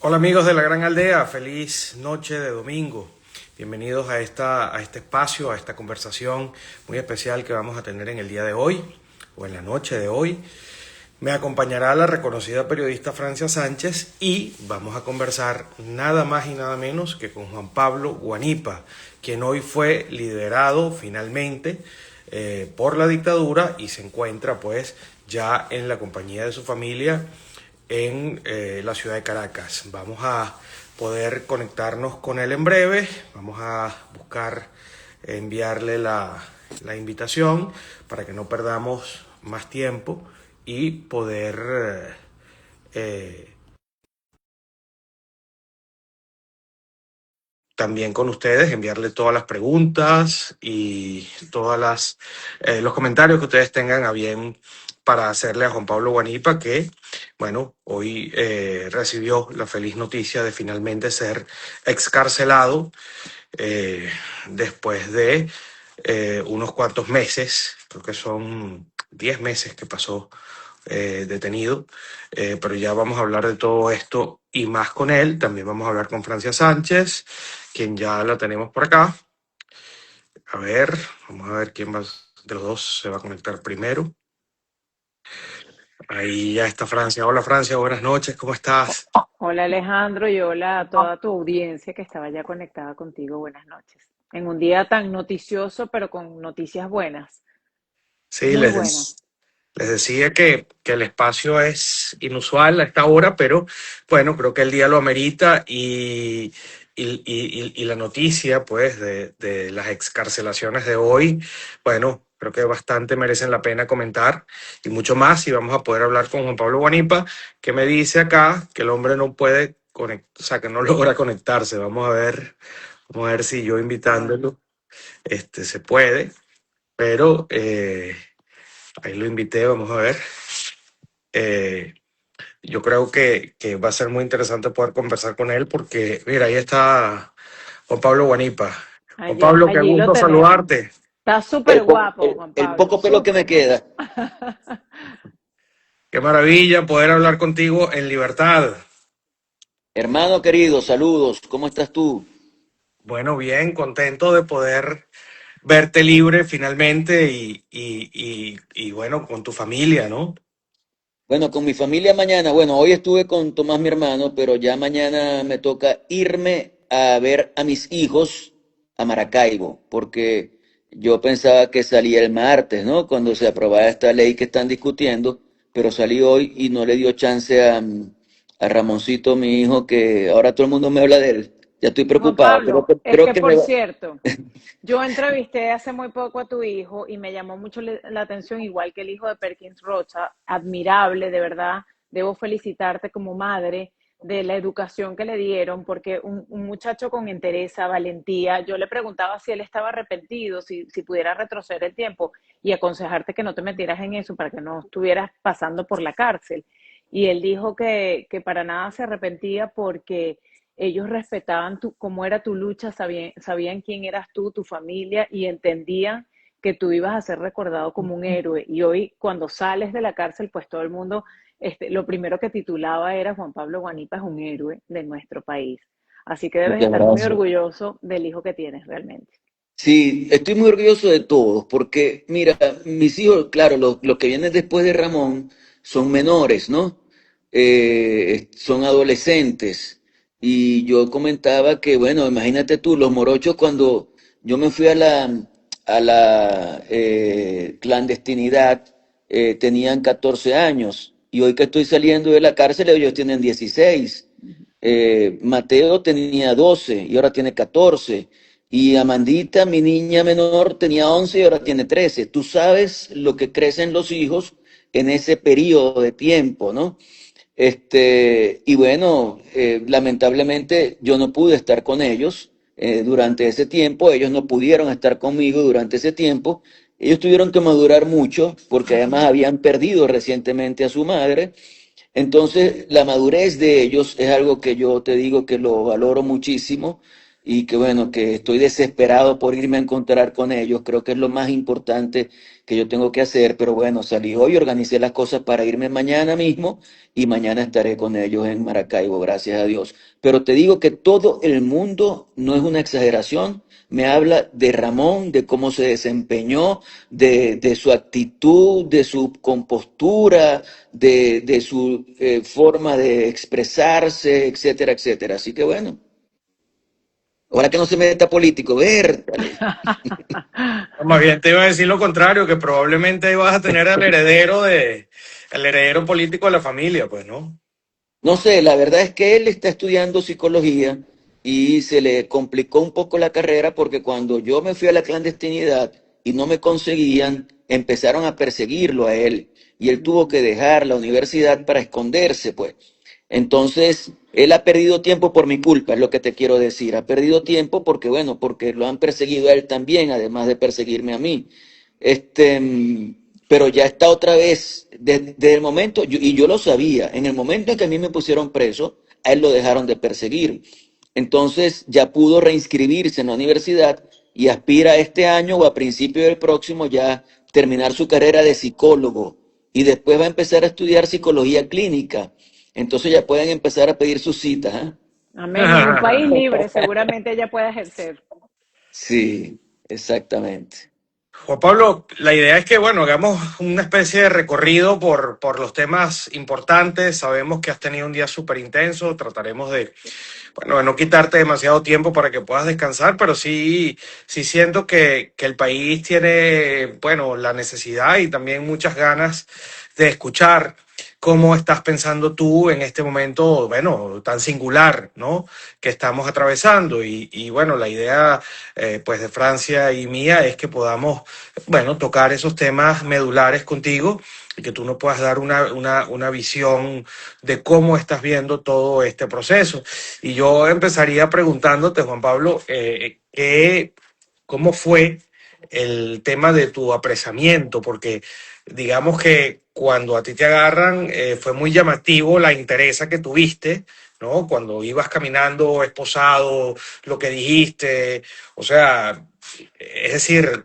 Hola amigos de la Gran Aldea, feliz noche de domingo. Bienvenidos a este espacio, a esta conversación muy especial que vamos a tener en el día de hoy o en la noche de hoy. Me acompañará la reconocida periodista Francia Sánchez y vamos a conversar nada más y nada menos que con Juan Pablo Guanipa, quien hoy fue liberado finalmente por la dictadura y se encuentra pues ya en la compañía de su familia en la ciudad de Caracas. Vamos a poder conectarnos con él en breve. Vamos a buscar enviarle la invitación para que no perdamos más tiempo y poder también con ustedes enviarle todas las preguntas y todas los comentarios que ustedes tengan a bien para hacerle a Juan Pablo Guanipa, que, bueno, hoy recibió la feliz noticia de finalmente ser excarcelado después de unos cuantos meses, creo que son 10 meses que pasó detenido, pero ya vamos a hablar de todo esto y más con él. También vamos a hablar con Francia Sánchez, quien ya la tenemos por acá. A ver, vamos a ver quién de los dos se va a conectar primero. Ahí ya está Francia. Hola Francia, buenas noches, ¿cómo estás? Hola Alejandro y hola a toda tu audiencia que estaba ya conectada contigo. Buenas noches. En un día tan noticioso, pero con noticias buenas, Sí, muy buenas. les decía que el espacio es inusual a esta hora, pero bueno, creo que el día lo amerita y la noticia, pues, de las excarcelaciones de hoy, bueno, creo que bastante merecen la pena comentar y mucho más. Y vamos a poder hablar con Juan Pablo Guanipa, que me dice acá que el hombre no puede conectar, o sea, que no logra conectarse. Vamos a ver si yo Bueno, invitándolo, se puede, pero ahí lo invité, vamos a ver. Eh, yo creo que va a ser muy interesante poder conversar con él porque, mira, ahí está Juan Pablo Guanipa. Juan Pablo, qué allí lo gusto tenemos. saludarte. Está súper guapo, Juan El Pablo, poco pelo que me súper. queda. Qué maravilla poder hablar contigo en libertad. Hermano querido, saludos. ¿Cómo estás tú? Bueno, bien, contento de poder verte libre finalmente y bueno, con tu familia, ¿no? Bueno, con mi familia mañana. Bueno, hoy estuve con Tomás, mi hermano, pero ya mañana me toca irme a ver a mis hijos a Maracaibo, porque yo pensaba que salía el martes, ¿no? Cuando se aprobara esta ley que están discutiendo, pero salí hoy y no le dio chance a Ramoncito, mi hijo, que ahora todo el mundo me habla de él. Ya estoy Juan preocupado. Pablo, es Creo que que me por va. cierto, yo entrevisté hace muy poco a tu hijo y me llamó mucho la atención, igual que el hijo de Perkins Rocha, admirable, de verdad. Debo felicitarte como madre de la educación que le dieron, porque un muchacho con entereza, valentía, yo le preguntaba si él estaba arrepentido, si pudiera retroceder el tiempo y aconsejarte que no te metieras en eso para que no estuvieras pasando por la cárcel. Y él dijo que para nada se arrepentía porque ellos respetaban cómo era tu lucha, sabían quién eras tú, tu familia, y entendían que tú ibas a ser recordado como un héroe. Y hoy, cuando sales de la cárcel, pues todo el mundo, lo primero que titulaba era Juan Pablo Guanipa es un héroe de nuestro país. Así que debes Muchas estar muy gracias. orgulloso del hijo que tienes realmente. Sí, estoy muy orgulloso de todos, porque mira, mis hijos, claro, los que vienen después de Ramón son menores, ¿no? Son adolescentes. Y yo comentaba que, bueno, imagínate tú, los morochos cuando yo me fui a la clandestinidad, tenían 14 años. Y hoy que estoy saliendo de la cárcel, ellos tienen 16. Mateo tenía 12 y ahora tiene 14. Y Amandita, mi niña menor, tenía 11 y ahora tiene 13. Tú sabes lo que crecen los hijos en ese periodo de tiempo, ¿no? Y bueno, lamentablemente yo no pude estar con ellos durante ese tiempo, ellos no pudieron estar conmigo durante ese tiempo. Ellos tuvieron que madurar mucho porque además habían perdido recientemente a su madre. Entonces, la madurez de ellos es algo que yo te digo que lo valoro muchísimo. y que bueno, que estoy desesperado por irme a encontrar con ellos. Creo que es lo más importante que yo tengo que hacer, pero bueno, salí hoy, organicé las cosas para irme mañana mismo y mañana estaré con ellos en Maracaibo, gracias a Dios. Pero te digo que todo el mundo, no es una exageración, me habla de Ramón, de cómo se desempeñó, de su actitud, de su compostura, de su forma de expresarse, etcétera, etcétera. Así que bueno, ahora que no se meta político, vértale. Más bien te iba a decir lo contrario, que probablemente ahí vas a tener el heredero político de la familia, pues, ¿no? No sé, la verdad es que él está estudiando psicología y se le complicó un poco la carrera porque cuando yo me fui a la clandestinidad y no me conseguían, empezaron a perseguirlo a él y él tuvo que dejar la universidad para esconderse, pues. Entonces, él ha perdido tiempo por mi culpa, es lo que te quiero decir. Ha perdido tiempo porque, bueno, porque lo han perseguido a él también, además de perseguirme a mí. Pero ya está otra vez, desde el momento, y yo lo sabía, en el momento en que a mí me pusieron preso, a él lo dejaron de perseguir. Entonces ya pudo reinscribirse en la universidad y aspira este año o a principio del próximo ya terminar su carrera de psicólogo y después va a empezar a estudiar psicología clínica. Entonces ya pueden empezar a pedir sus citas, ¿eh? Amén. Y en un país libre seguramente ella puede ejercer. Sí, exactamente. Juan Pablo, la idea es que, bueno, hagamos una especie de recorrido por los temas importantes. Sabemos que has tenido un día súper intenso. Trataremos bueno, de no quitarte demasiado tiempo para que puedas descansar, pero sí siento que el país tiene, bueno, la necesidad y también muchas ganas de escuchar cómo estás pensando tú en este momento, bueno, tan singular, ¿no? Que estamos atravesando. Bueno, la idea, pues, de Francia y mía es que podamos, bueno, tocar esos temas medulares contigo y que tú nos puedas dar una visión de cómo estás viendo todo este proceso. Y yo empezaría preguntándote, Juan Pablo, ¿cómo fue el tema de tu apresamiento? Porque digamos que cuando a ti te agarran, fue muy llamativo la interés que tuviste, ¿no? Cuando ibas caminando esposado, lo que dijiste, o sea, es decir,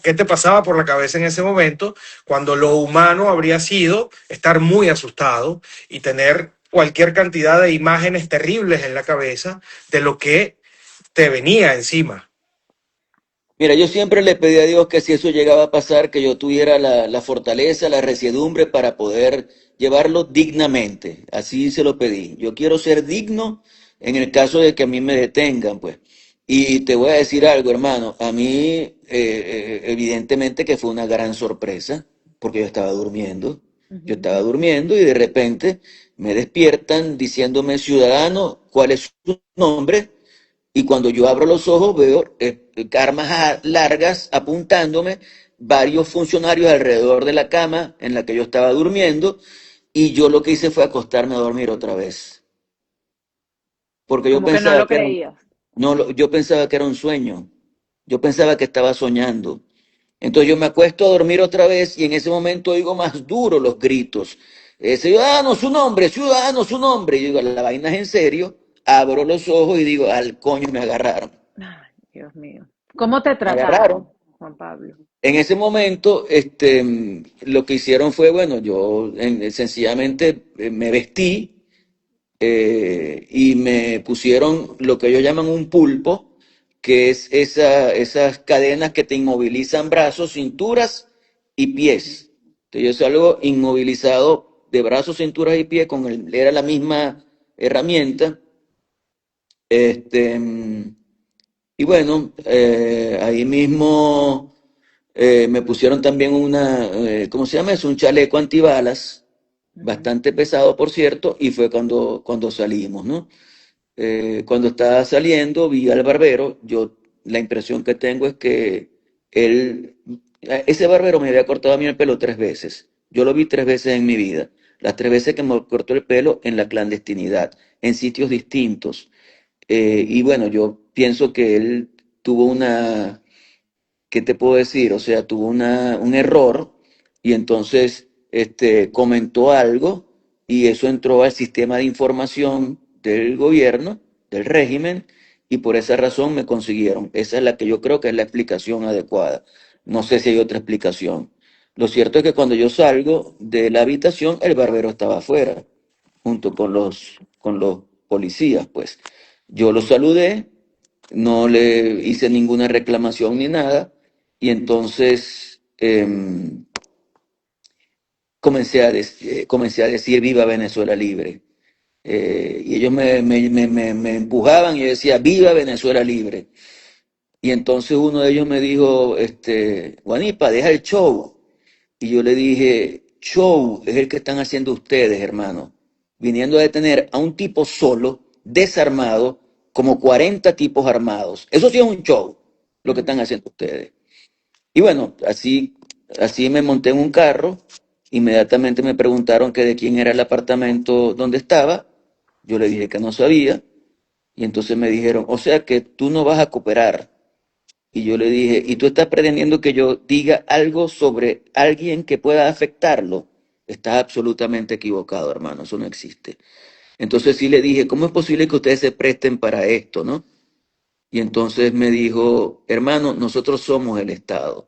¿qué te pasaba por la cabeza en ese momento cuando lo humano habría sido estar muy asustado y tener cualquier cantidad de imágenes terribles en la cabeza de lo que te venía encima? Mira, yo siempre le pedí a Dios que si eso llegaba a pasar, que yo tuviera la fortaleza, la resiedumbre para poder llevarlo dignamente. Así se lo pedí. Yo quiero ser digno en el caso de que a mí me detengan, pues. Y te voy a decir algo, hermano. A mí, evidentemente que fue una gran sorpresa, porque yo estaba durmiendo. Yo estaba durmiendo y de repente me despiertan diciéndome, ciudadano, ¿cuál es su nombre? Y cuando yo abro los ojos veo armas largas apuntándome, varios funcionarios alrededor de la cama en la que yo estaba durmiendo, y yo lo que hice fue acostarme a dormir otra vez, porque yo Como que no pensaba lo que era creías. no, yo pensaba que era un sueño, yo pensaba que estaba soñando. Entonces yo me acuesto a dormir otra vez y en ese momento oigo más duro los gritos. Ciudadano, su nombre, ciudadano, su nombre. Y yo digo, la vaina es en serio. Abro los ojos y digo, al coño me agarraron. Ay, Dios mío. ¿Cómo te Me agarraron. trataron, Juan Pablo? En ese momento, lo que hicieron fue, bueno, yo sencillamente me vestí y me pusieron lo que ellos llaman un pulpo, que es esas cadenas que te inmovilizan brazos, cinturas y pies. Entonces yo salgo inmovilizado de brazos, cinturas y pies, era la misma herramienta. Este, y bueno, ahí mismo me pusieron también ¿cómo se llama eso? Un chaleco antibalas, Ujú. bastante pesado, por cierto, y fue cuando salimos, ¿no? Cuando estaba saliendo, vi al barbero. La impresión que tengo es que ese barbero me había cortado a mí el pelo 3 veces. Yo lo vi 3 veces en mi vida. Las 3 veces que me cortó el pelo en la clandestinidad, en sitios distintos. Y bueno, yo pienso que él tuvo ¿qué te puedo decir? O sea, tuvo un error y entonces comentó algo y eso entró al sistema de información del gobierno, del régimen, y por esa razón me consiguieron. Esa es la que yo creo que es la explicación adecuada. No sé si hay otra explicación. Lo cierto es que cuando yo salgo de la habitación, el barbero estaba afuera, junto con los policías, pues. Yo lo saludé, no le hice ninguna reclamación ni nada, y entonces comencé a decir viva Venezuela libre. Y ellos me empujaban y yo decía viva Venezuela libre. Y entonces uno de ellos me dijo, Guanipa, deja el show. Y yo le dije, show es el que están haciendo ustedes, hermano, viniendo a detener a un tipo solo, desarmado, como 40 tipos armados. Eso sí es un show, lo que están haciendo ustedes. Y bueno, así me monté en un carro, inmediatamente me preguntaron que de quién era el apartamento donde estaba, yo le dije que no sabía, y entonces me dijeron, o sea que tú no vas a cooperar. Y yo le dije, ¿y tú estás pretendiendo que yo diga algo sobre alguien que pueda afectarlo? Estás absolutamente equivocado, hermano, eso no existe. Entonces sí le dije, ¿cómo es posible que ustedes se presten para esto, no? Y entonces me dijo, hermano, nosotros somos el Estado.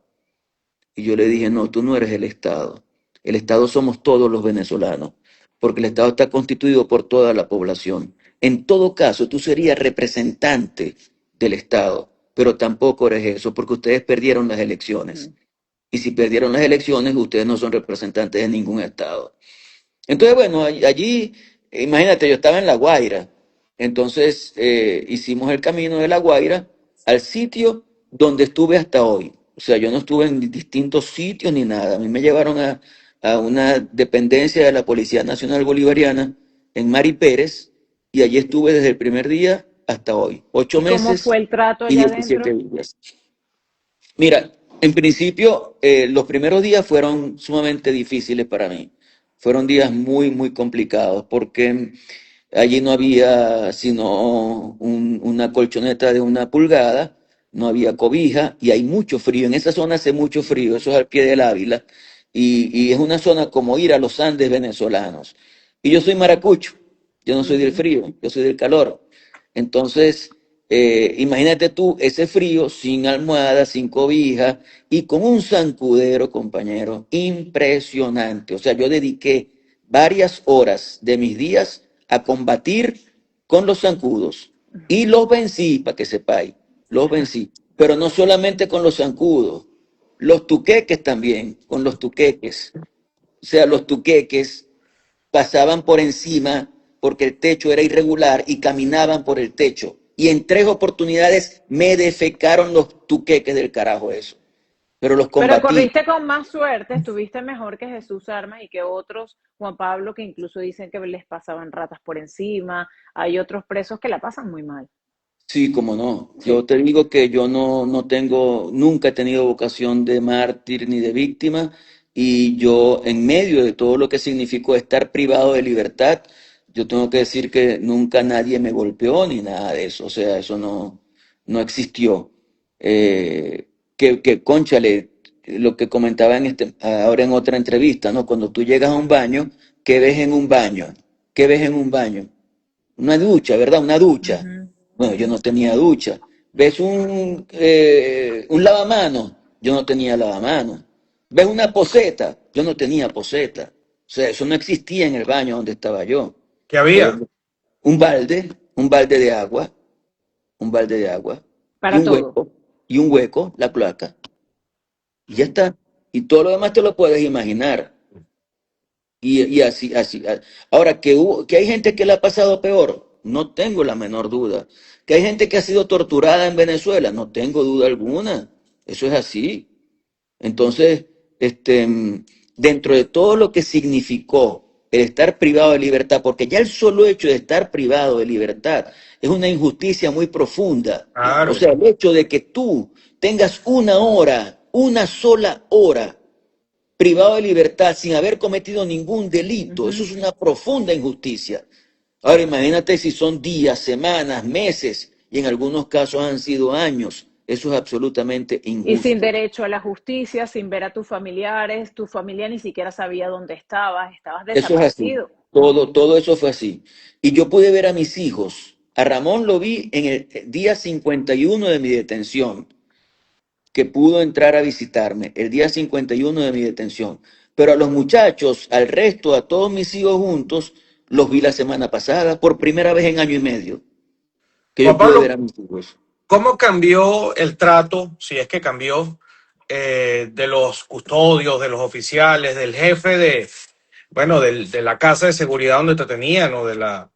Y yo le dije, no, tú no eres el Estado. El Estado somos todos los venezolanos, porque el Estado está constituido por toda la población. En todo caso, tú serías representante del Estado, pero tampoco eres eso, porque ustedes perdieron las elecciones. Y si perdieron las elecciones, ustedes no son representantes de ningún Estado. Entonces, bueno, allí, imagínate, yo estaba en La Guaira, entonces hicimos el camino de La Guaira al sitio donde estuve hasta hoy. O sea, yo no estuve en distintos sitios ni nada. A mí me llevaron a una dependencia de la Policía Nacional Bolivariana en Mari Pérez y allí estuve desde el primer día hasta hoy. Ocho ¿Y cómo meses fue el trato y allá 17 adentro? días. Mira, en principio, los primeros días fueron sumamente difíciles para mí. Fueron días muy, muy complicados porque allí no había sino una colchoneta de 1 pulgada, no había cobija y hay mucho frío. En esa zona hace mucho frío, eso es al pie del Ávila. Y es una zona como ir a los Andes venezolanos. Y yo soy maracucho, yo no soy del Ujú. frío, yo soy del calor. Entonces, imagínate tú ese frío sin almohada, sin cobija y con un zancudero, compañero, impresionante. O sea, yo dediqué varias horas de mis días a combatir con los zancudos y los vencí, para que sepáis, los vencí. Pero no solamente con los zancudos, los tuqueques también, con los tuqueques. O sea, los tuqueques pasaban por encima porque el techo era irregular y caminaban por el techo. Y en 3 oportunidades me defecaron los tuqueques del carajo eso. Pero los Pero combatí. corriste con más suerte, estuviste mejor que Jesús Armas y que otros, Juan Pablo, que incluso dicen que les pasaban ratas por encima. Hay otros presos que la pasan muy mal. Sí, como no. Yo Sí. te digo que yo no tengo, nunca he tenido vocación de mártir ni de víctima, y yo, en medio de todo lo que significó estar privado de libertad, yo tengo que decir que nunca nadie me golpeó ni nada de eso. O sea, eso no existió. Cónchale, lo que comentaba ahora en otra entrevista, ¿no? Cuando tú llegas a un baño, ¿qué ves en un baño? ¿Qué ves en un baño? Una ducha, ¿verdad? Una ducha. Ujú, Bueno, yo ujú. no tenía ducha. ¿Ves un lavamanos? Yo no tenía lavamanos. ¿Ves una poseta? Yo no tenía poseta. O sea, eso no existía en el baño donde estaba yo. ¿Qué Eh, había? un balde de agua, un balde de agua, y Para un todo. hueco, la cloaca. Y ya está. Y todo lo demás te lo puedes imaginar. Y así. Ahora, que hay gente que le ha pasado peor, no tengo la menor duda. Que hay gente que ha sido torturada en Venezuela, no tengo duda alguna. Eso es así. Entonces, dentro de todo lo que significó el estar privado de libertad, porque ya el solo hecho de estar privado de libertad es una injusticia muy profunda. O Claro. sea, el hecho de que tú tengas 1 hora, una sola hora privado de libertad sin haber cometido ningún delito. Eso Ujú. es una profunda injusticia. Ahora imagínate si son días, semanas, meses y en algunos casos han sido años. Eso es absolutamente Y sin injusto. derecho a la justicia, sin ver a tus familiares, tu familia ni siquiera sabía dónde estabas Eso es así. desaparecido. Todo eso fue así. Y yo pude ver a mis hijos A Ramón lo vi en el día 51 de mi detención, que pudo entrar a visitarme, el día 51 de mi detención. Pero a los muchachos, al resto, a todos mis hijos juntos, los vi la semana pasada, por primera vez en año y medio, que Juan yo pude ver Pablo, a mis hijos. ¿cómo cambió el trato, si es que cambió, de los custodios, de los oficiales, del jefe bueno, de la casa de seguridad donde te tenían o de la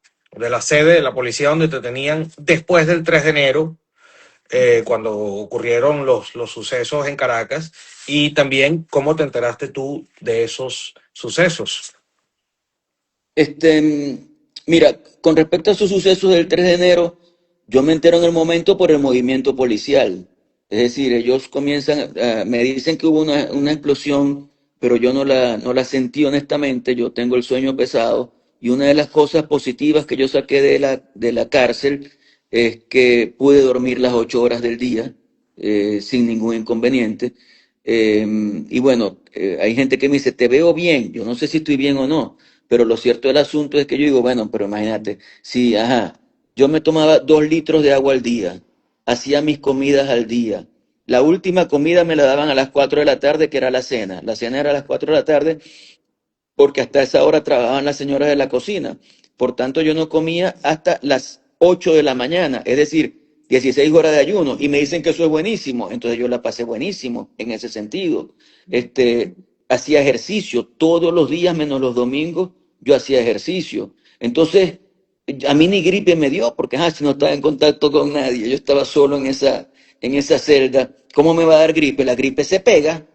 sede de la policía donde te tenían después del 3 de enero, cuando ocurrieron los sucesos en Caracas? Y también, ¿cómo te enteraste tú de esos sucesos? Este, mira, con respecto a esos sucesos del 3 de enero, yo me entero en el momento por el movimiento policial. Es decir, ellos comienzan, me dicen que hubo una explosión, pero yo no la sentí honestamente, yo tengo el sueño pesado, y una de las cosas positivas que yo saqué de la cárcel es que pude dormir las 8 horas del día sin ningún inconveniente. Y bueno, hay gente que me dice, te veo bien, yo no sé si estoy bien o no. Pero lo cierto del asunto es que yo digo, bueno, pero imagínate, sí, ajá, yo me tomaba 2 litros de agua al día, hacía mis comidas al día. La última comida me la daban a las 4 de la tarde, que era la cena. La cena era a las 4 de la tarde porque hasta esa hora trabajaban las señoras de la cocina. Por tanto, yo no comía hasta las 8 de la mañana, es decir, 16 horas de ayuno. Y me dicen que eso es buenísimo. Entonces yo la pasé buenísimo en ese sentido. Hacía ejercicio todos los días, menos los domingos, yo hacía ejercicio. Entonces, a mí ni gripe me dio, porque si no estaba en contacto con nadie, yo estaba solo en esa celda. ¿Cómo me va a dar gripe? La gripe se pega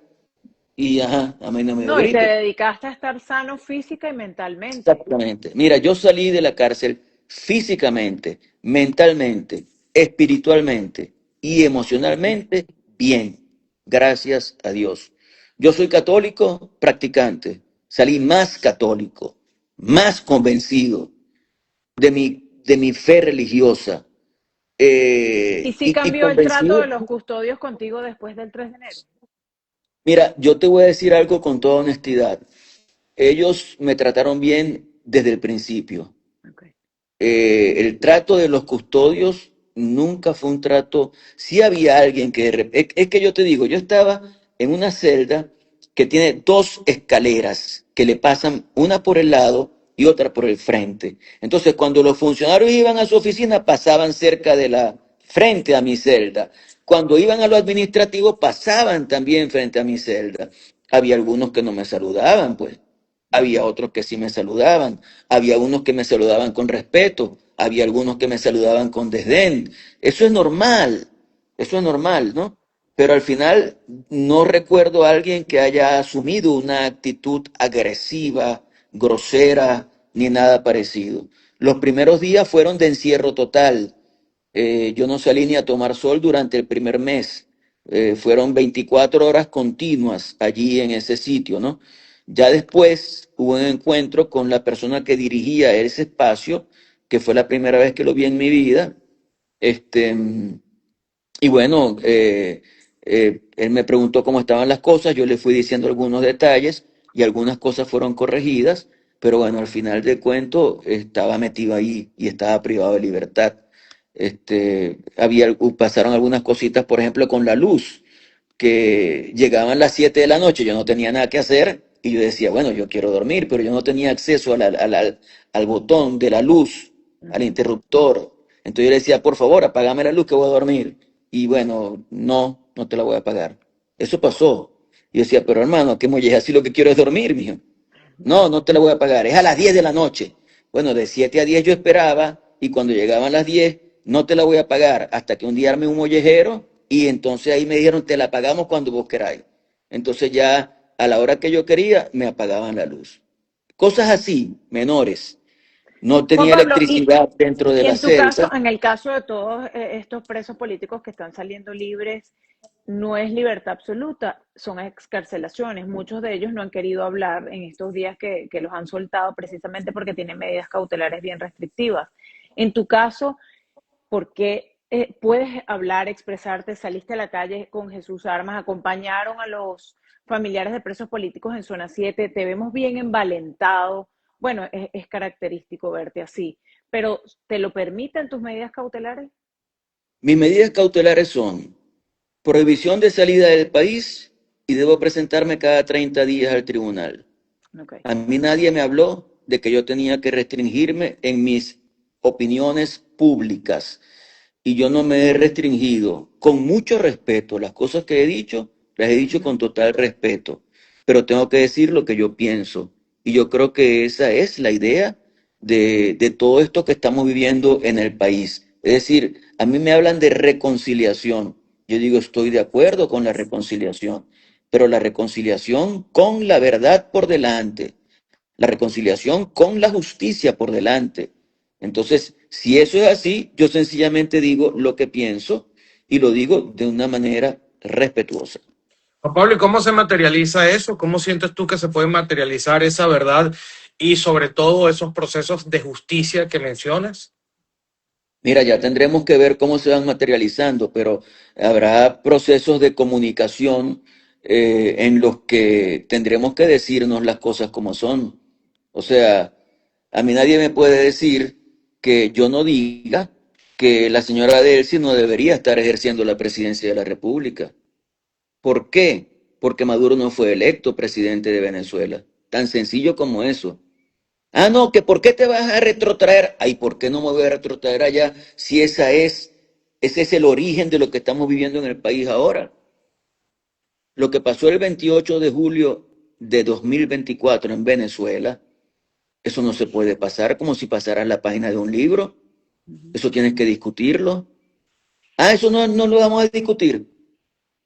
y a mí no me dio No, y te gripe. dedicaste a estar sano física y mentalmente. Exactamente. Mira, yo salí de la cárcel físicamente, mentalmente, espiritualmente y emocionalmente bien, gracias a Dios. Yo soy católico practicante, salí más católico, más convencido de mi fe religiosa Y sí y cambió el trato de convencido. los custodios contigo después del 3 de enero. Mira, yo te voy a decir algo con toda honestidad. Ellos me trataron bien desde el principio. Okay. El trato de los custodios nunca fue un trato. Sí había alguien es que yo te digo, yo estaba en una celda que tiene 2 escaleras que le pasan una por el lado y otra por el frente. Entonces, cuando los funcionarios iban a su oficina, pasaban cerca de la frente a mi celda. Cuando iban a lo administrativo, pasaban también frente a mi celda. Había algunos que no me saludaban, pues. Había otros que sí me saludaban, había unos que me saludaban con respeto, había algunos que me saludaban con desdén. Eso es normal, ¿no? Pero al final no recuerdo a alguien que haya asumido una actitud agresiva, grosera, ni nada parecido. Los primeros días fueron de encierro total. Yo no salí ni a tomar sol durante el primer mes. Fueron 24 horas continuas allí en ese sitio, ¿no? Ya después hubo un encuentro con la persona que dirigía ese espacio, que fue la primera vez que lo vi en mi vida. Este, y bueno, él me preguntó cómo estaban las cosas, yo le fui diciendo algunos detalles y algunas cosas fueron corregidas, pero bueno, al final del cuento estaba metido ahí y estaba privado de libertad. Pasaron algunas cositas, por ejemplo, con la luz, que llegaban las 7 de la noche, yo no tenía nada que hacer y yo decía, bueno, yo quiero dormir, pero yo no tenía acceso al botón de la luz, al interruptor. Entonces yo le decía, por favor, apágame la luz que voy a dormir. Y bueno, no te la voy a apagar. Eso pasó. Y yo decía, pero hermano, ¿qué molleja? Así lo que quiero es dormir, mijo. No te la voy a pagar, es a las 10 de la noche. Bueno, de 7 a 10 yo esperaba y cuando llegaban las 10 no te la voy a pagar hasta que un día armé un mollejero y entonces ahí me dijeron, te la pagamos cuando vos queráis. Entonces ya a la hora que yo quería me apagaban la luz. Cosas así, menores. No Juan tenía Pablo, electricidad dentro de y la en tu caso, celda. en el caso de todos estos presos políticos que están saliendo libres, no es libertad absoluta, son excarcelaciones. Muchos de ellos no han querido hablar en estos días que los han soltado precisamente porque tienen medidas cautelares bien restrictivas. En tu caso, ¿por qué puedes hablar, expresarte? Saliste a la calle con Jesús Armas, acompañaron a los familiares de presos políticos en zona 7. Te vemos bien envalentado, bueno, es característico verte así, pero ¿te lo permiten tus medidas cautelares? Mis medidas cautelares son prohibición de salida del país y debo presentarme cada 30 días al tribunal. Ok. A mí nadie me habló de que yo tenía que restringirme en mis opiniones públicas y yo no me he restringido. Con mucho respeto, las cosas que he dicho, las he dicho con total respeto, pero tengo que decir lo que yo pienso. Y yo creo que esa es la idea de todo esto que estamos viviendo en el país. Es decir, a mí me hablan de reconciliación. Yo digo, estoy de acuerdo con la reconciliación, pero la reconciliación con la verdad por delante, la reconciliación con la justicia por delante. Entonces, si eso es así, yo sencillamente digo lo que pienso y lo digo de una manera respetuosa. Juan Pablo, ¿y cómo se materializa eso? ¿Cómo sientes tú que se puede materializar esa verdad y sobre todo esos procesos de justicia que mencionas? Mira, ya tendremos que ver cómo se van materializando, pero habrá procesos de comunicación en los que tendremos que decirnos las cosas como son. O sea, a mí nadie me puede decir que yo no diga que la señora Delcy no debería estar ejerciendo la presidencia de la República. ¿Por qué? Porque Maduro no fue electo presidente de Venezuela. Tan sencillo como eso. Ah, no, que ¿por qué te vas a retrotraer? Ay, ¿por qué no me voy a retrotraer allá si ese es el origen de lo que estamos viviendo en el país ahora? Lo que pasó el 28 de julio de 2024 en Venezuela, eso no se puede pasar como si pasara la página de un libro. Ujú. Eso tienes que discutirlo. Ah, eso no lo vamos a discutir.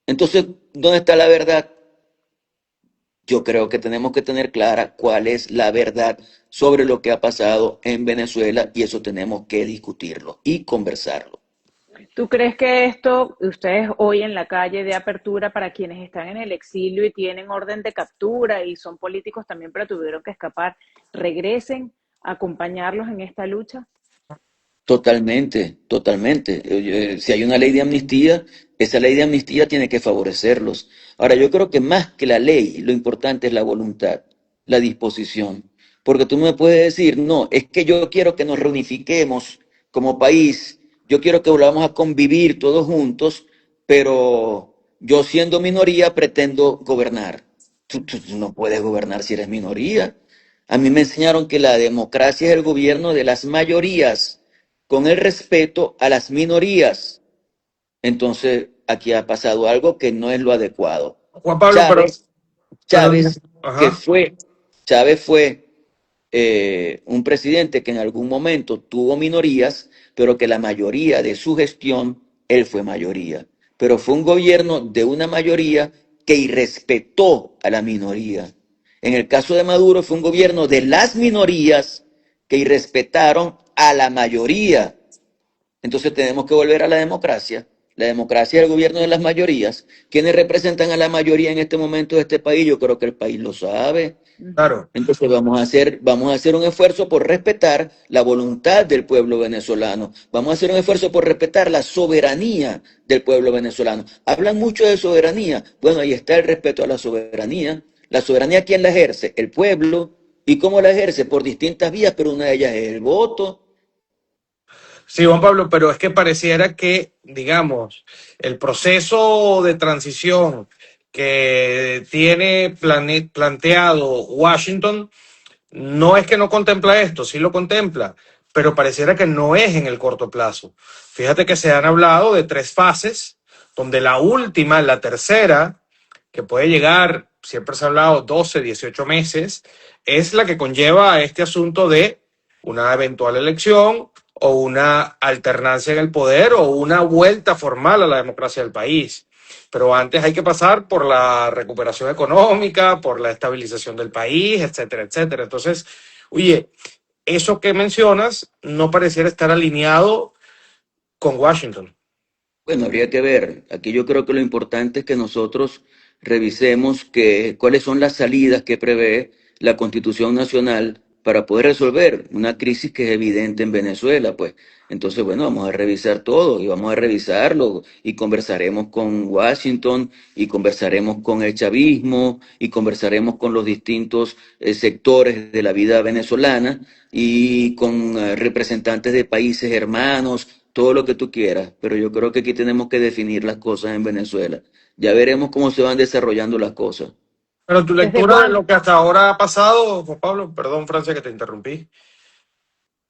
Entonces, ¿dónde está la verdad? Yo creo que tenemos que tener clara cuál es la verdad sobre lo que ha pasado en Venezuela y eso tenemos que discutirlo y conversarlo. ¿Tú crees que esto, ustedes hoy en la calle de apertura para quienes están en el exilio y tienen orden de captura y son políticos también, pero tuvieron que escapar, regresen a acompañarlos en esta lucha? Totalmente, totalmente. Si hay una ley de amnistía, esa ley de amnistía tiene que favorecerlos. Ahora, yo creo que más que la ley, lo importante es la voluntad, la disposición. Porque tú me puedes decir, no, es que yo quiero que nos reunifiquemos como país, yo quiero que volvamos a convivir todos juntos, pero yo siendo minoría pretendo gobernar. Tú no puedes gobernar si eres minoría. A mí me enseñaron que la democracia es el gobierno de las mayorías con el respeto a las minorías. Entonces, aquí ha pasado algo que no es lo adecuado. Juan Pablo, Chávez, pero, Chávez, que ajá. fue, Chávez fue un presidente que en algún momento tuvo minorías, pero que la mayoría de su gestión, él fue mayoría. Pero fue un gobierno de una mayoría que irrespetó a la minoría. En el caso de Maduro fue un gobierno de las minorías que irrespetaron a la mayoría. Entonces tenemos que volver a la democracia. La democracia es el gobierno de las mayorías. ¿Quiénes representan a la mayoría en este momento de este país? Yo creo que el país lo sabe. Ujú. Claro. Entonces vamos a hacer un esfuerzo por respetar la voluntad del pueblo venezolano. Vamos a hacer un esfuerzo por respetar la soberanía del pueblo venezolano. Hablan mucho de soberanía. Bueno, ahí está el respeto a la soberanía. La soberanía, ¿quién la ejerce? El pueblo. ¿Y cómo la ejerce? Por distintas vías, pero una de ellas es el voto. Sí, Juan Pablo, pero es que pareciera que, digamos, el proceso de transición que tiene planteado Washington no es que no contempla esto, sí lo contempla, pero pareciera que no es en el corto plazo. Fíjate que se han hablado de tres fases, donde la última, la tercera, que puede llegar, siempre se ha hablado 12, 18 meses, es la que conlleva a este asunto de una eventual elección o una alternancia en el poder o una vuelta formal a la democracia del país. Pero antes hay que pasar por la recuperación económica, por la estabilización del país, etcétera, etcétera. Entonces, oye, eso que mencionas no pareciera estar alineado con Washington. Bueno, habría que ver. Aquí yo creo que lo importante es que nosotros revisemos cuáles son las salidas que prevé la Constitución Nacional para poder resolver una crisis que es evidente en Venezuela, pues. Entonces, bueno, vamos a revisar todo y vamos a revisarlo y conversaremos con Washington y conversaremos con el chavismo y conversaremos con los distintos sectores de la vida venezolana y con representantes de países hermanos, todo lo que tú quieras, pero yo creo que aquí tenemos que definir las cosas en Venezuela. Ya veremos cómo se van desarrollando las cosas. Pero tu ¿Desde lectura de cuándo? lo que hasta ahora ha pasado, Juan Pablo, perdón, Francia, que te interrumpí.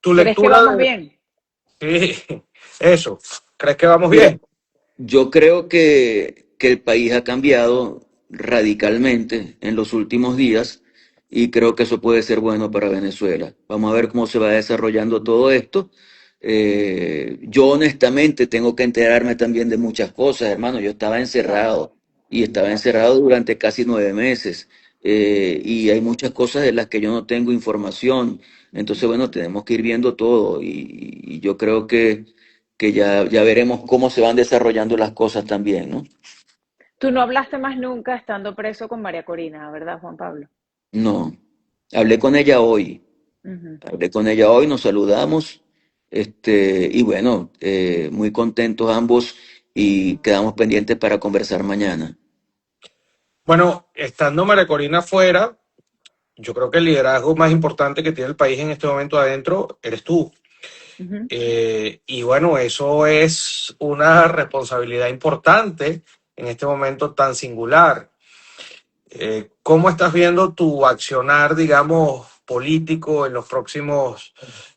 Tu ¿Crees que lectura vamos de... bien? Sí, eso. ¿Crees que vamos Mira, bien? yo creo que el país ha cambiado radicalmente en los últimos días y creo que eso puede ser bueno para Venezuela. Vamos a ver cómo se va desarrollando todo esto. Yo honestamente tengo que enterarme también de muchas cosas, hermano. Yo estaba encerrado y estaba encerrado durante casi 9 meses y hay muchas cosas de las que yo no tengo información. Entonces, bueno, tenemos que ir viendo todo y yo creo que ya veremos cómo se van desarrollando las cosas también, ¿no? Tú no hablaste más nunca estando preso con María Corina, ¿verdad, Juan Pablo? No, hablé con ella hoy, Ujú. nos saludamos, y bueno, muy contentos ambos y quedamos pendientes para conversar mañana. Bueno, estando María Corina fuera, yo creo que el liderazgo más importante que tiene el país en este momento adentro eres tú. Ujú. Y bueno, eso es una responsabilidad importante en este momento tan singular. ¿Cómo estás viendo tu accionar, digamos, político en los próximos,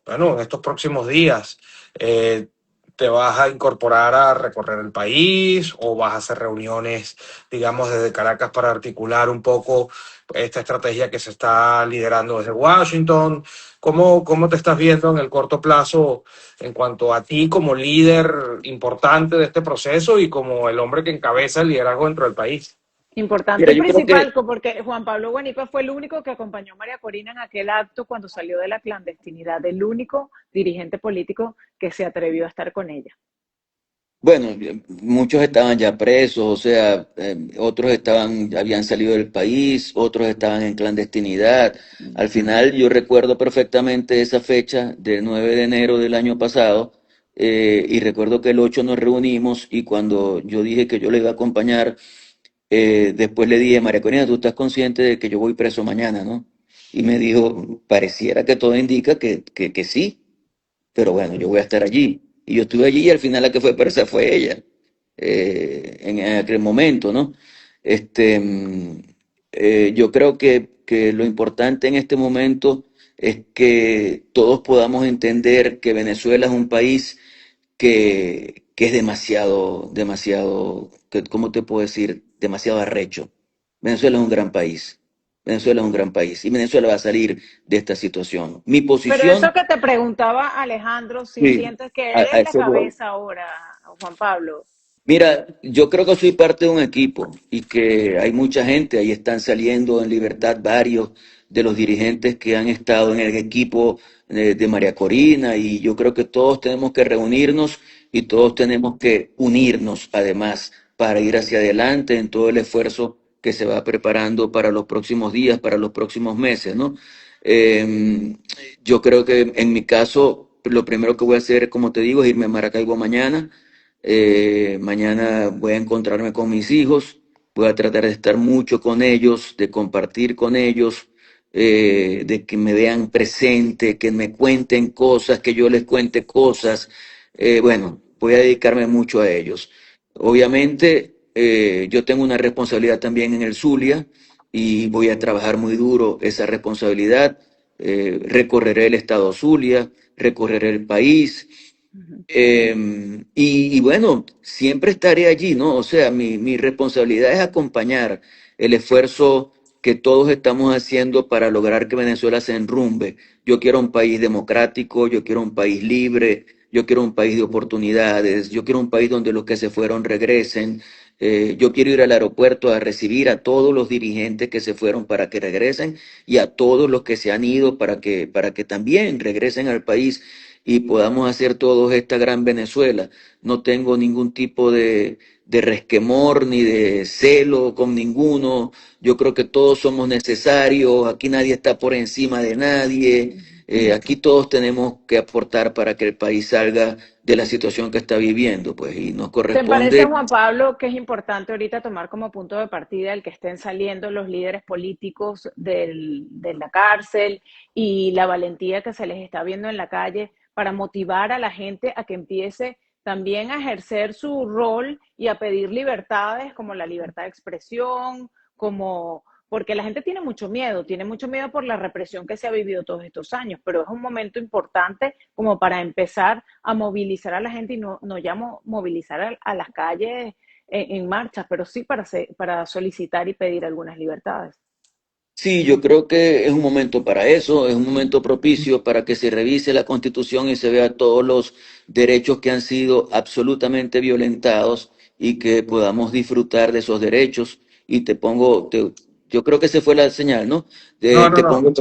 bueno, en estos próximos días? Eh, ¿Te vas a incorporar a recorrer el país o vas a hacer reuniones, digamos, desde Caracas para articular un poco esta estrategia que se está liderando desde Washington? ¿Cómo te estás viendo en el corto plazo en cuanto a ti como líder importante de este proceso y como el hombre que encabeza el liderazgo dentro del país? Importante Mira, y yo creo que, principal, porque Juan Pablo Guanipa fue el único que acompañó a María Corina en aquel acto cuando salió de la clandestinidad, el único dirigente político que se atrevió a estar con ella. bueno, muchos estaban ya presos, o sea, otros habían salido del país, otros estaban en clandestinidad. Al final, yo recuerdo perfectamente esa fecha del 9 de enero del año pasado, y recuerdo que el 8 nos reunimos y cuando yo dije que yo le iba a acompañar, después le dije, María Corina, tú estás consciente de que yo voy preso mañana, ¿no? Y me dijo, pareciera que todo indica que sí, pero bueno, yo voy a estar allí. Y yo estuve allí y al final la que fue presa fue ella, en aquel momento, ¿no? Este, mm, yo creo que lo importante en este momento es que todos podamos entender que Venezuela es un país que es ¿cómo te puedo decir? Demasiado arrecho. Venezuela es un gran país. Venezuela es un gran país y Venezuela va a salir de esta situación. Mi Pero eso posición, que te preguntaba Alejandro, si sí, sientes que a él es la eso voy. cabeza ahora, Juan Pablo. Mira, yo creo que soy parte de un equipo y que hay mucha gente, ahí están saliendo en libertad varios de los dirigentes que han estado en el equipo de María Corina y yo creo que todos tenemos que reunirnos y todos tenemos que unirnos además para ir hacia adelante en todo el esfuerzo que se va preparando para los próximos días, para los próximos meses, ¿no? Eh, yo creo que en mi caso, lo primero que voy a hacer, como te digo, es irme a Maracaibo mañana. Mañana voy a encontrarme con mis hijos, voy a tratar de estar mucho con ellos, de compartir con ellos, de que me vean presente, que me cuenten cosas, que yo les cuente cosas. Bueno, voy a dedicarme mucho a ellos. Obviamente, yo tengo una responsabilidad también en el Zulia y voy a trabajar muy duro esa responsabilidad. Recorreré el estado Zulia, recorreré el país. Ujú. Y bueno, siempre estaré allí, ¿no? O sea, mi responsabilidad es acompañar el esfuerzo que todos estamos haciendo para lograr que Venezuela se enrumbe. Yo quiero un país democrático, yo quiero un país libre, yo quiero un país de oportunidades, yo quiero un país donde los que se fueron regresen. Yo quiero ir al aeropuerto a recibir a todos los dirigentes que se fueron para que regresen y a todos los que se han ido para que también regresen al país y podamos hacer todos esta gran Venezuela. No tengo ningún tipo de resquemor ni de celo con ninguno. Yo creo que todos somos necesarios, aquí nadie está por encima de nadie, aquí todos tenemos que aportar para que el país salga de la situación que está viviendo, pues, y nos ¿Te parece, corresponde. Juan Pablo, que es importante ahorita tomar como punto de partida el que estén saliendo los líderes políticos de la cárcel y la valentía que se les está viendo en la calle para motivar a la gente a que empiece también a ejercer su rol y a pedir libertades como la libertad de expresión, como porque la gente tiene mucho miedo por la represión que se ha vivido todos estos años, pero es un momento importante como para empezar a movilizar a la gente y no ya movilizar a las calles en marchas, pero sí para solicitar y pedir algunas libertades. Sí, yo creo que es un momento para eso, es un momento propicio para que se revise la Constitución y se vea todos los derechos que han sido absolutamente violentados y que podamos disfrutar de esos derechos. Y yo creo que esa fue la señal, ¿no? No, no, Te no. pongo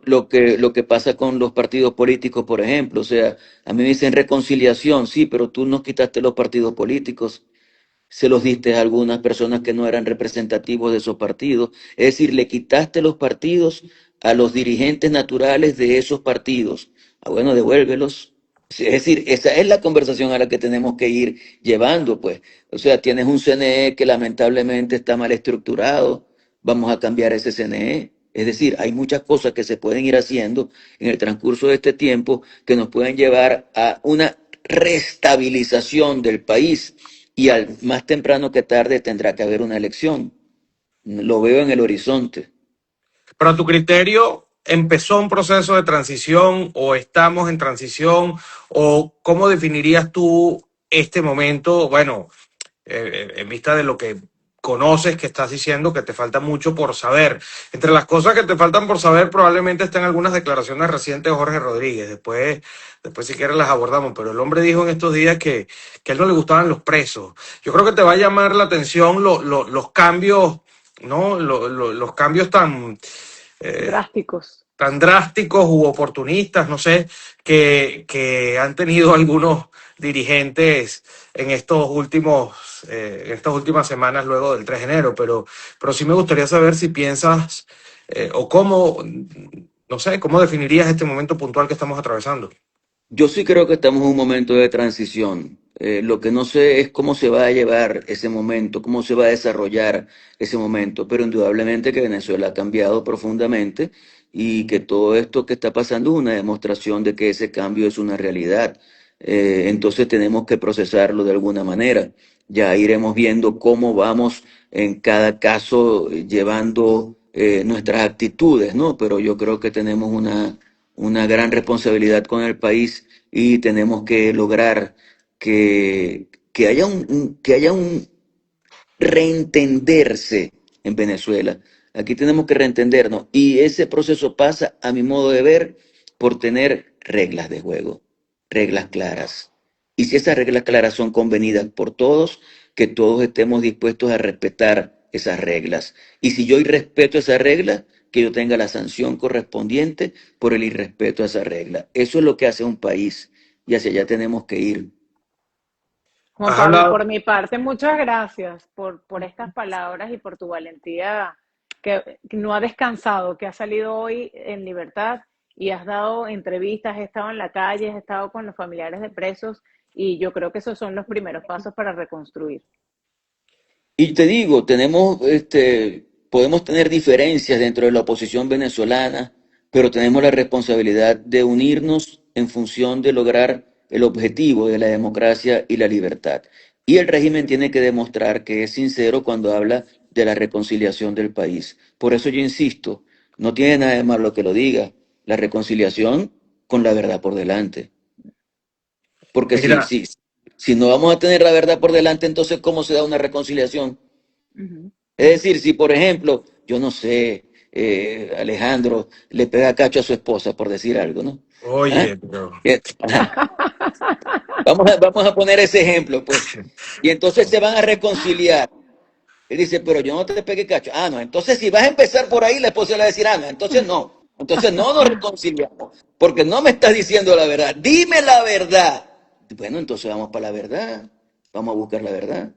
lo que pasa con los partidos políticos, por ejemplo. O sea, a mí me dicen reconciliación, sí, pero tú nos quitaste los partidos políticos, se los diste a algunas personas que no eran representativos de esos partidos. Es decir, le quitaste los partidos a los dirigentes naturales de esos partidos. Ah, bueno, devuélvelos. Es decir, esa es la conversación a la que tenemos que ir llevando, pues. O sea, tienes un CNE que lamentablemente está mal estructurado. Vamos a cambiar ese CNE. Es decir, hay muchas cosas que se pueden ir haciendo en el transcurso de este tiempo que nos pueden llevar a una restabilización del país y al más temprano que tarde tendrá que haber una elección. Lo veo en el horizonte. Pero a tu criterio, ¿empezó un proceso de transición o estamos en transición? ¿O cómo definirías tú este momento? Bueno, en vista de lo que conoces, que estás diciendo que te falta mucho por saber. Entre las cosas que te faltan por saber probablemente están algunas declaraciones recientes de Jorge Rodríguez. Después si quieres las abordamos, pero el hombre dijo en estos días que a él no le gustaban los presos. Yo creo que te va a llamar la atención los cambios, ¿no? Los cambios eh, Drásticos. tan drásticos u oportunistas, no sé, que han tenido algunos dirigentes en estas últimas semanas luego del 3 de enero, pero sí me gustaría saber si piensas o cómo, no sé, cómo definirías este momento puntual que estamos atravesando. Yo sí creo que estamos en un momento de transición. Lo que no sé es cómo se va a llevar ese momento, cómo se va a desarrollar ese momento, pero indudablemente que Venezuela ha cambiado profundamente y que todo esto que está pasando es una demostración de que ese cambio es una realidad. Entonces tenemos que procesarlo de alguna manera. Ya iremos viendo cómo vamos en cada caso llevando nuestras actitudes, ¿no? Pero yo creo que tenemos una gran responsabilidad con el país y tenemos que lograr que haya que haya un reentenderse en Venezuela. Aquí tenemos que reentendernos y ese proceso pasa, a mi modo de ver, por tener reglas de juego, reglas claras. Y si esas reglas claras son convenidas por todos, que todos estemos dispuestos a respetar esas reglas. Y si yo irrespeto esas reglas, que yo tenga la sanción correspondiente por el irrespeto a esa regla. Eso es lo que hace un país y hacia allá tenemos que ir. Juan Has Pablo, hablado, por mi parte, muchas gracias por estas palabras y por tu valentía que no ha descansado, que has salido hoy en libertad y has dado entrevistas, has estado en la calle, has estado con los familiares de presos y yo creo que esos son los primeros pasos para reconstruir. Y te digo, podemos tener diferencias dentro de la oposición venezolana, pero tenemos la responsabilidad de unirnos en función de lograr el objetivo de la democracia y la libertad. Y el régimen tiene que demostrar que es sincero cuando habla de la reconciliación del país. Por eso yo insisto, no tiene nada de malo que lo diga, la reconciliación con la verdad por delante. Porque mira, si no vamos a tener la verdad por delante, entonces ¿cómo se da una reconciliación? Ujú. Es decir, si por ejemplo, yo no sé, Alejandro le pega cacho a su esposa, por decir algo, ¿no? ¿Ah? oye, pero Ajá. Vamos a poner ese ejemplo, pues. Y entonces se van a reconciliar. Él dice, pero yo no te pegué cacho. Ah, no, entonces si vas a empezar por ahí, la esposa le va a decir, ah, no, entonces no. Entonces no nos reconciliamos, porque no me estás diciendo la verdad. Dime la verdad. Bueno, entonces vamos para la verdad. Vamos a buscar la verdad.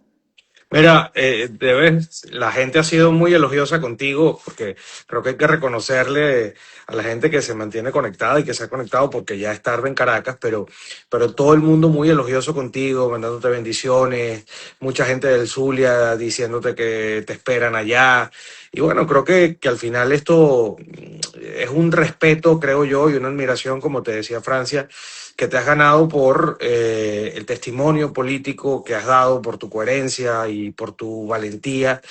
Mira, la gente ha sido muy elogiosa contigo porque creo que hay que reconocerle a la gente que se mantiene conectada y que se ha conectado porque ya es tarde en Caracas, pero todo el mundo muy elogioso contigo, mandándote bendiciones, mucha gente del Zulia diciéndote que te esperan allá. Y bueno, creo que al final esto es un respeto, creo yo, y una admiración, como te decía Francia, que te has ganado por el testimonio político que has dado, por tu coherencia y por tu valentía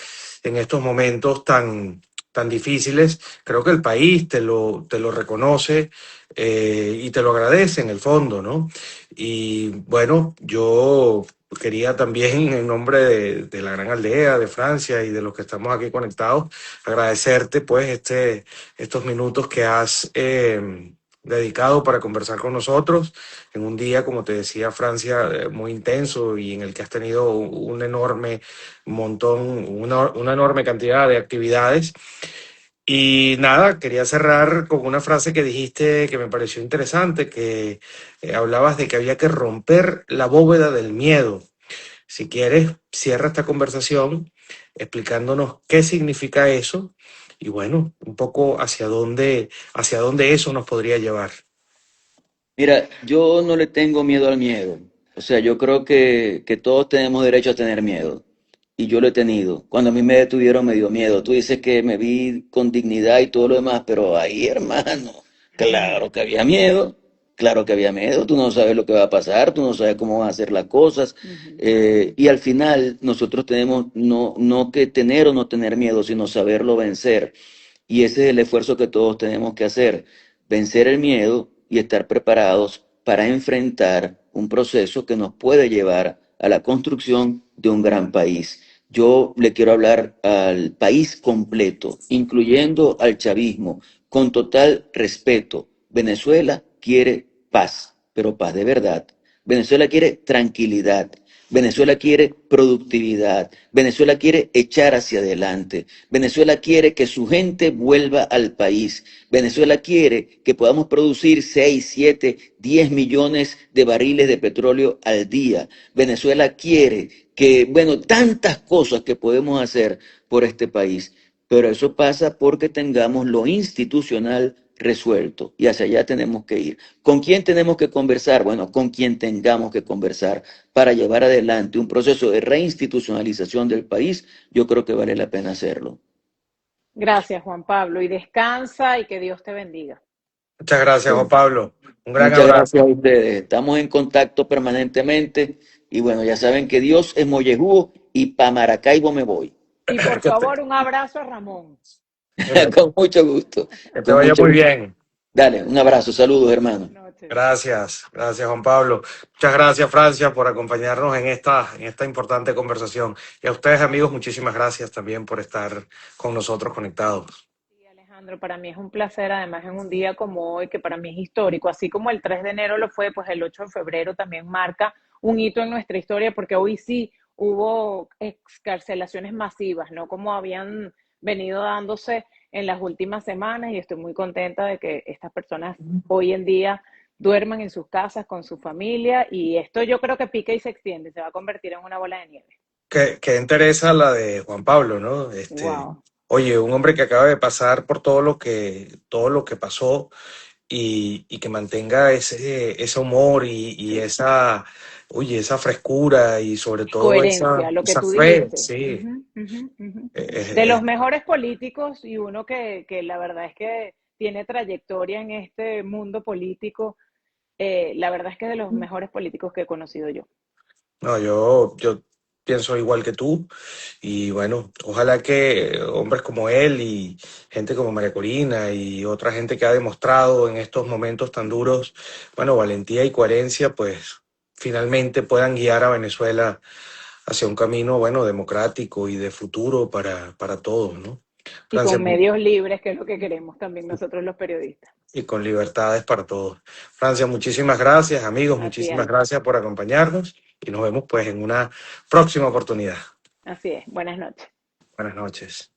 en estos momentos tan difíciles. Creo que el país te lo reconoce y te lo agradece en el fondo, ¿no? Y bueno, yo quería también, en nombre de la Gran Aldea, de Francia y de los que estamos aquí conectados, agradecerte pues estos minutos que has dedicado para conversar con nosotros en un día, como te decía Francia, muy intenso y en el que has tenido un enorme montón, una enorme cantidad de actividades. Y nada, quería cerrar con una frase que dijiste que me pareció interesante, que hablabas de que había que romper la bóveda del miedo. Si quieres, cierra esta conversación explicándonos qué significa eso y bueno, un poco hacia dónde eso nos podría llevar. Mira, yo no le tengo miedo al miedo. O sea, yo creo que todos tenemos derecho a tener miedo. Y yo lo he tenido. Cuando a mí me detuvieron me dio miedo. Tú dices que me vi con dignidad y todo lo demás, pero ahí, hermano, claro que había miedo. Claro que había miedo. Tú no sabes lo que va a pasar, tú no sabes cómo van a hacer las cosas. Ujú. Y al final nosotros tenemos no que tener o no tener miedo, sino saberlo vencer. Y ese es el esfuerzo que todos tenemos que hacer, vencer el miedo y estar preparados para enfrentar un proceso que nos puede llevar a la construcción de un gran país. Yo le quiero hablar al país completo, incluyendo al chavismo, con total respeto. Venezuela quiere paz, pero paz de verdad. Venezuela quiere tranquilidad. Venezuela quiere productividad. Venezuela quiere echar hacia adelante. Venezuela quiere que su gente vuelva al país. Venezuela quiere que podamos producir 6, 7, 10 millones de barriles de petróleo al día. Venezuela quiere que, bueno, tantas cosas que podemos hacer por este país. Pero eso pasa porque tengamos lo institucional resuelto y hacia allá tenemos que ir. ¿Con quién tenemos que conversar? Bueno, con quien tengamos que conversar para llevar adelante un proceso de reinstitucionalización del país. Yo creo que vale la pena hacerlo. Gracias, Juan Pablo, y descansa y que Dios te bendiga. Muchas gracias, Juan Bueno, Pablo. Un gran muchas abrazo. gracias a ustedes. Estamos en contacto permanentemente y bueno, ya saben que Dios es Mollejú y pa' Maracaibo me voy. Y por Que te, favor, un abrazo a Ramón. Con mucho gusto, que te con vaya mucho muy gusto. bien. Dale, un abrazo, saludos Buenas hermano. noches. Gracias, gracias Juan Pablo. Muchas gracias Francia por acompañarnos en esta importante conversación. Y a ustedes amigos, muchísimas gracias también por estar con nosotros conectados. Sí, Alejandro, para mí es un placer, además en un día como hoy, que para mí es histórico, así como el 3 de enero lo fue, pues el 8 de febrero también marca un hito en nuestra historia, porque hoy sí hubo excarcelaciones masivas, ¿no? Como habían venido dándose en las últimas semanas, y estoy muy contenta de que estas personas hoy en día duerman en sus casas con su familia, y esto yo creo que pica y se extiende, se va a convertir en una bola de nieve. Que interesa la de Juan Pablo, ¿no? Wow. Oye, un hombre que acaba de pasar por todo lo que pasó y que mantenga ese humor y esa, oye, esa frescura y sobre todo Coherencia, lo que esa tú fe, dijiste. sí. Ujú, ujú, ujú. De Eh, los mejores políticos y uno que la verdad es que tiene trayectoria en este mundo político, la verdad es que es de los mejores políticos que he conocido yo. no, yo pienso igual que tú y bueno, ojalá que hombres como él y gente como María Corina y otra gente que ha demostrado en estos momentos tan duros, bueno, valentía y coherencia, pues finalmente puedan guiar a Venezuela hacia un camino, bueno, democrático y de futuro para todos, ¿no? Y Francia, con medios libres, que es lo que queremos también nosotros los periodistas. y con libertades para todos. Francia, muchísimas gracias, amigos, Así muchísimas es, gracias por acompañarnos y nos vemos pues en una próxima oportunidad. así es. Buenas noches. Buenas noches.